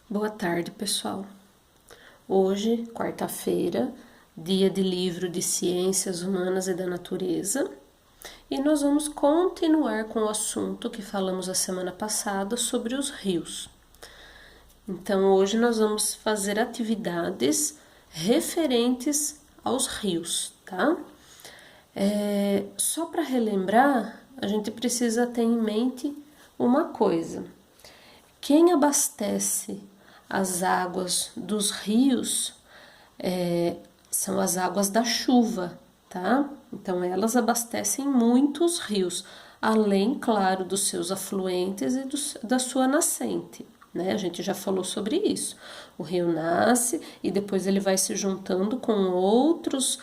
Boa tarde, pessoal. Hoje, quarta-feira, dia de livro de Ciências Humanas e da Natureza, e nós vamos continuar com o assunto que falamos a semana passada sobre os rios. Então, hoje nós vamos fazer atividades referentes aos rios, tá? Só para relembrar, a gente precisa ter em mente uma coisa. Quem abastece as águas dos rios são as águas da chuva, tá? Então elas abastecem muitos rios, além, claro, dos seus afluentes e da sua nascente, né? A gente já falou sobre isso. O rio nasce e depois ele vai se juntando com outras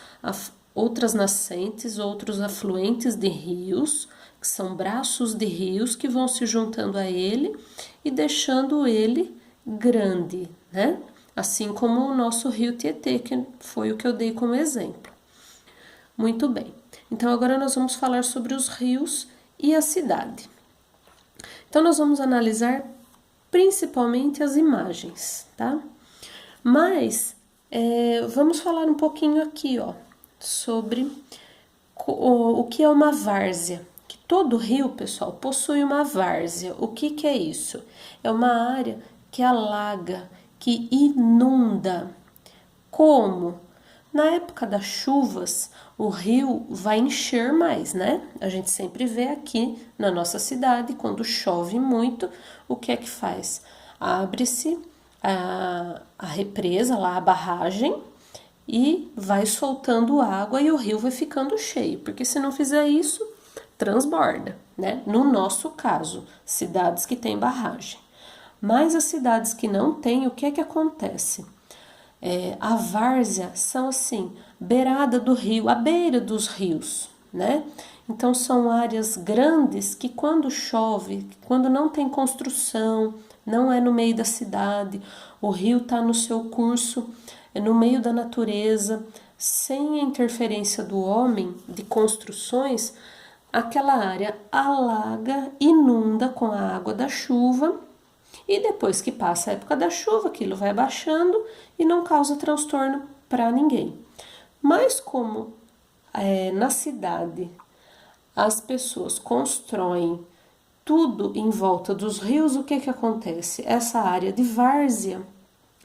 nascentes, outros afluentes de rios, que são braços de rios que vão se juntando a ele e deixando ele grande, né? Assim como o nosso rio Tietê, que foi o que eu dei como exemplo. Muito bem. Então agora nós vamos falar sobre os rios e a cidade. Então nós vamos analisar principalmente as imagens, tá? Mas vamos falar um pouquinho aqui, ó, sobre o que é uma várzea. Que todo rio, pessoal, possui uma várzea. O que é isso? É uma área que alaga, que inunda. Como? Na época das chuvas, o rio vai encher mais, né? A gente sempre vê aqui na nossa cidade, quando chove muito, o que é que faz? Abre-se a represa, lá a barragem, e vai soltando água e o rio vai ficando cheio, porque se não fizer isso, transborda, né? No nosso caso, cidades que têm barragem. Mas as cidades que não têm, o que é que acontece? A várzea são assim, beirada do rio, à beira dos rios, né? Então são áreas grandes que quando chove, quando não tem construção, não é no meio da cidade, o rio está no seu curso, no meio da natureza, sem a interferência do homem, de construções, aquela área alaga, inunda com a água da chuva e depois que passa a época da chuva, aquilo vai baixando e não causa transtorno para ninguém. Mas como na cidade as pessoas constroem tudo em volta dos rios, o que acontece? Essa área de várzea,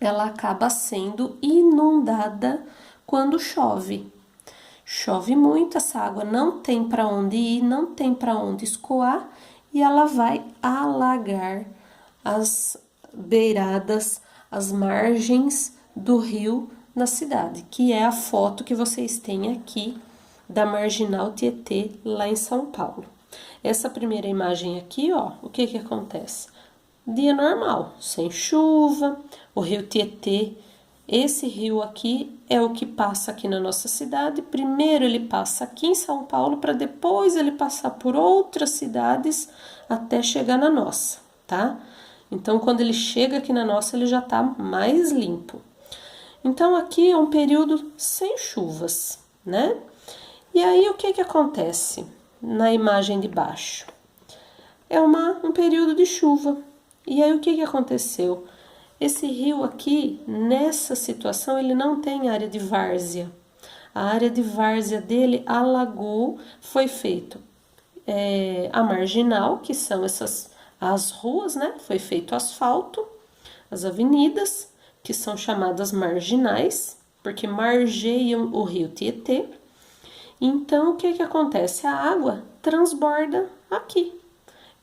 ela acaba sendo inundada quando chove. Chove muito, essa água não tem para onde ir, não tem para onde escoar e ela vai alagar as beiradas, as margens do rio na cidade, que é a foto que vocês têm aqui da Marginal Tietê, lá em São Paulo. Essa primeira imagem aqui, ó, o que acontece? Dia normal, sem chuva, o rio Tietê, esse rio aqui é o que passa aqui na nossa cidade. Primeiro ele passa aqui em São Paulo, para depois ele passar por outras cidades até chegar na nossa, tá? Então, quando ele chega aqui na nossa, ele já tá mais limpo. Então, aqui é um período sem chuvas, né? E aí, o que acontece na imagem de baixo? É um período de chuva. E aí, o que aconteceu? Esse rio aqui, nessa situação, ele não tem área de várzea. A área de várzea dele alagou, foi feito a marginal, que são as ruas, né? Foi feito asfalto, as avenidas, que são chamadas marginais, porque margeiam o rio Tietê. Então, o que acontece? A água transborda aqui,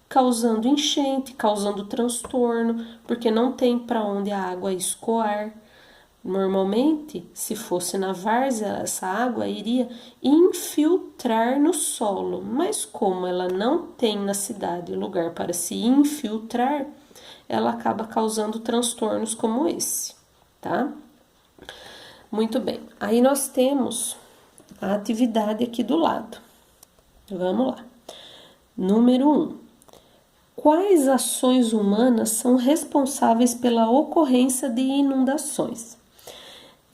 causando enchente, causando transtorno, porque não tem para onde a água escoar. Normalmente, se fosse na várzea, essa água iria infiltrar no solo, mas como ela não tem na cidade lugar para se infiltrar, ela acaba causando transtornos como esse, tá? Muito bem, aí nós temos a atividade aqui do lado. Vamos lá. Número 1. Quais ações humanas são responsáveis pela ocorrência de inundações?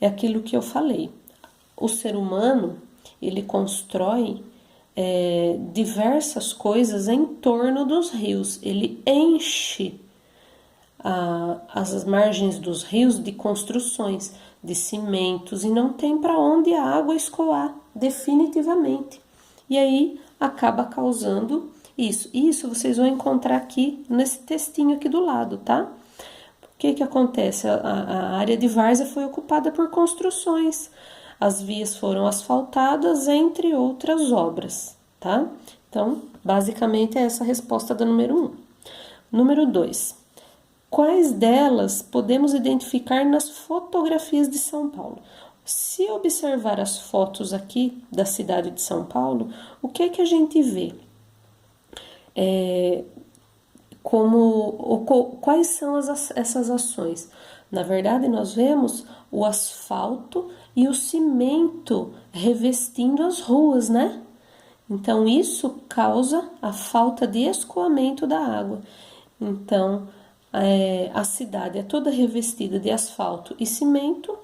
É aquilo que eu falei. O ser humano, ele constrói diversas coisas em torno dos rios. Ele enche as margens dos rios de construções, de cimentos, e não tem para onde a água escoar definitivamente. E aí acaba causando isso. Isso vocês vão encontrar aqui nesse textinho aqui do lado, tá? O que acontece? A área de várzea foi ocupada por construções. As vias foram asfaltadas, entre outras obras, tá? Então, basicamente é essa a resposta da número 1. Número 2. Quais delas podemos identificar nas fotografias de São Paulo? Se observar as fotos aqui da cidade de São Paulo, o que é que a gente vê? Quais são essas ações? Na verdade, nós vemos o asfalto e o cimento revestindo as ruas, né? Então, isso causa a falta de escoamento da água. Então, a cidade é toda revestida de asfalto e cimento,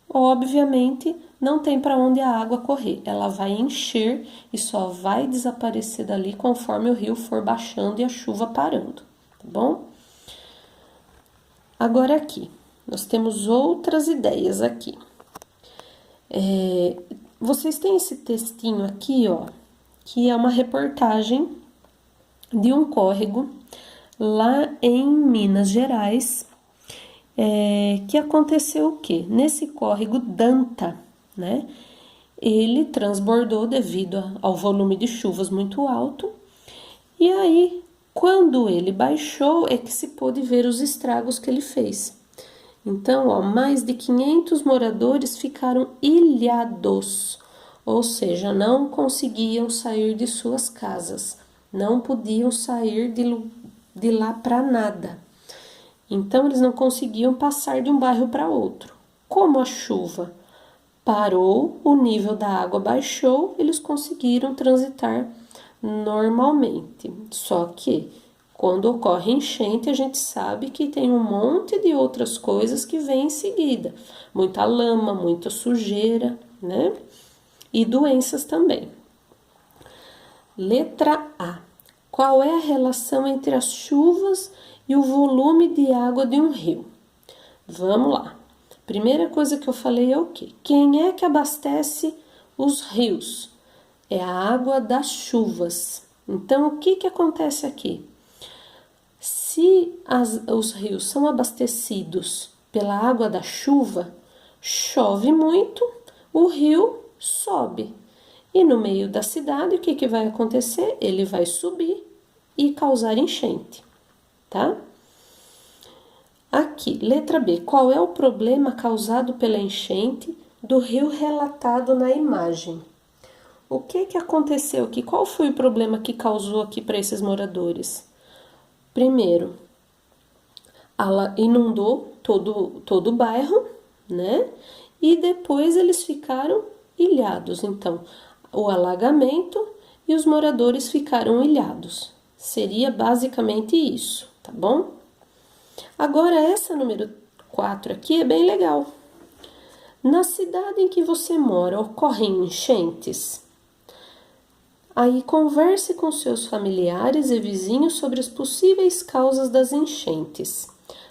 obviamente não tem para onde a água correr. Ela vai encher e só vai desaparecer dali conforme o rio for baixando e a chuva parando, tá bom? Agora aqui, nós temos outras ideias aqui. Vocês têm esse textinho aqui, ó, que é uma reportagem de um córrego lá em Minas Gerais, que aconteceu o quê? Nesse córrego Danta, né? Ele transbordou devido ao volume de chuvas muito alto, e aí, quando ele baixou, é que se pôde ver os estragos que ele fez. Então, ó, mais de 500 moradores ficaram ilhados, ou seja, não conseguiam sair de suas casas, não podiam sair de lá para nada. Então, eles não conseguiam passar de um bairro para outro. Como a chuva parou, o nível da água baixou, eles conseguiram transitar normalmente. Só que, quando ocorre enchente, a gente sabe que tem um monte de outras coisas que vêm em seguida. Muita lama, muita sujeira, né? E doenças também. Letra A. Qual é a relação entre as chuvas e o volume de água de um rio? Vamos lá. Primeira coisa que eu falei é o quê? Quem é que abastece os rios? É a água das chuvas. Então, o que acontece aqui? Se os rios são abastecidos pela água da chuva, chove muito, o rio sobe. E no meio da cidade, o que vai acontecer? Ele vai subir e causar enchente, tá? Aqui, letra B. Qual é o problema causado pela enchente do rio relatado na imagem? O que aconteceu aqui? Qual foi o problema que causou aqui para esses moradores? Primeiro, ela inundou todo o bairro, né? E depois eles ficaram ilhados. Então, o alagamento e os moradores ficaram ilhados. Seria basicamente isso, tá bom? Agora, essa número 4 aqui é bem legal. Na cidade em que você mora, ocorrem enchentes? Aí, converse com seus familiares e vizinhos sobre as possíveis causas das enchentes.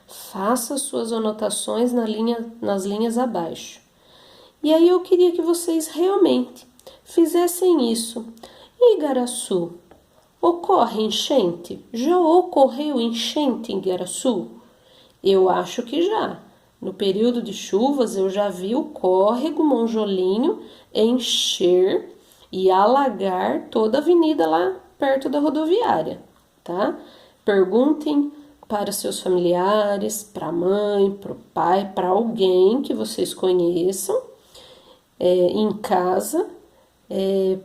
Faça suas anotações nas linhas abaixo. E aí, eu queria que vocês realmente fizessem isso. Em Igaraçu, ocorre enchente? Já ocorreu enchente em Igaraçu? Eu acho que já. No período de chuvas, eu já vi o córrego Monjolinho encher e alagar toda a avenida lá perto da rodoviária, tá? Perguntem para seus familiares, para a mãe, para o pai, para alguém que vocês conheçam em casa,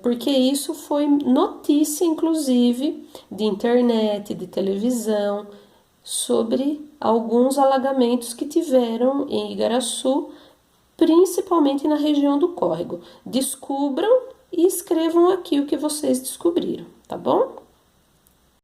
porque isso foi notícia, inclusive, de internet, de televisão, sobre alguns alagamentos que tiveram em Igaraçu, principalmente na região do córrego. Descubram e escrevam aqui o que vocês descobriram, tá bom?